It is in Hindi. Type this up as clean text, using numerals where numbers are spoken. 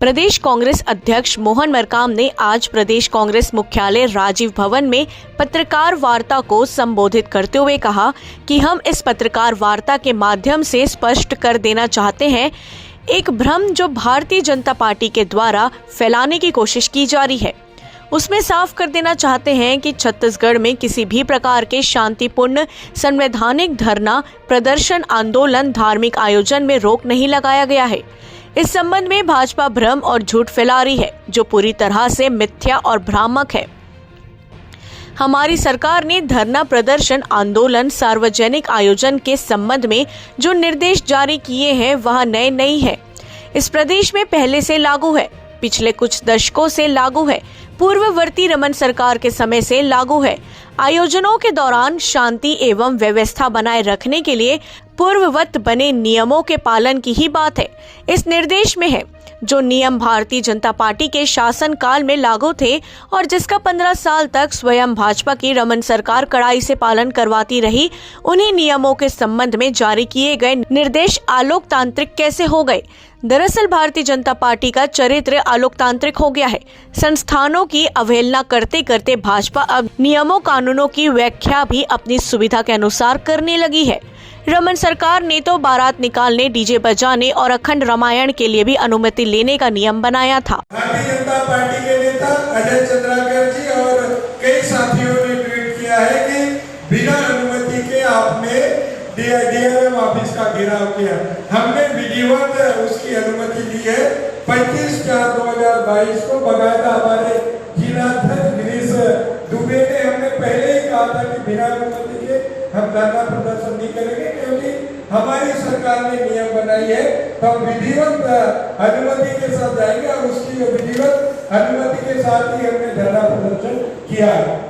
प्रदेश कांग्रेस अध्यक्ष मोहन मरकाम ने आज प्रदेश कांग्रेस मुख्यालय राजीव भवन में पत्रकार वार्ता को संबोधित करते हुए कहा कि हम इस पत्रकार वार्ता के माध्यम से स्पष्ट कर देना चाहते हैं एक भ्रम जो भारतीय जनता पार्टी के द्वारा फैलाने की कोशिश की जा रही है। उसमें साफ कर देना चाहते हैं कि छत्तीसगढ़ में किसी भी प्रकार के शांतिपूर्ण संवैधानिक धरना, प्रदर्शन, आंदोलन, धार्मिक आयोजन में रोक नहीं लगाया गया है। इस संबंध में भाजपा भ्रम और झूठ फैला रही है जो पूरी तरह से मिथ्या और भ्रामक है। हमारी सरकार ने धरना, प्रदर्शन, आंदोलन, सार्वजनिक आयोजन के संबंध में जो निर्देश जारी किए हैं वह नए नहीं है। इस प्रदेश में पहले से लागू है, पिछले कुछ दशकों से लागू है, पूर्ववर्ती रमन सरकार के समय से लागू है। आयोजनों के दौरान शांति एवं व्यवस्था बनाए रखने के लिए पूर्ववत बने नियमों के पालन की ही बात है। इस निर्देश में है जो नियम भारतीय जनता पार्टी के शासन काल में लागू थे और जिसका 15 साल तक स्वयं भाजपा की रमन सरकार कड़ाई से पालन करवाती रही, उन्हीं नियमों के संबंध में जारी किए गए निर्देश अलोकतांत्रिक कैसे हो गए? दरअसल भारतीय जनता पार्टी का चरित्र अलोकतांत्रिक हो गया है। संस्थानों की अवहेलना करते करते भाजपा अब नियमों कानूनों की व्याख्या भी अपनी सुविधा के अनुसार करने लगी है। रमन सरकार ने तो बारात निकालने, डीजे बजाने और अखंड रामायण के लिए भी अनुमति लेने का नियम बनाया था। भारतीय जनता पार्टी के नेता अजय चंद्राकर जी और कई साथियों ने ट्वीट किया है कि बिना अनुमति के आपने डीआरएम ऑफिस का घेराव किया। हमने विधिवत उसकी अनुमति ली है। 25/4/2022 को बकायदा हमारे जिलाध्यक्ष गिरीश दुबे ने हमने पहले ही कहा था कि बिना अनुमति के हम धरना प्रदर्शन नहीं करेंगे, क्योंकि हमारी सरकार ने नियम बनाई है तो हम विधिवत अनुमति के साथ जाएंगे और उसकी विधिवत अनुमति के साथ ही हमने धरना प्रदर्शन किया है।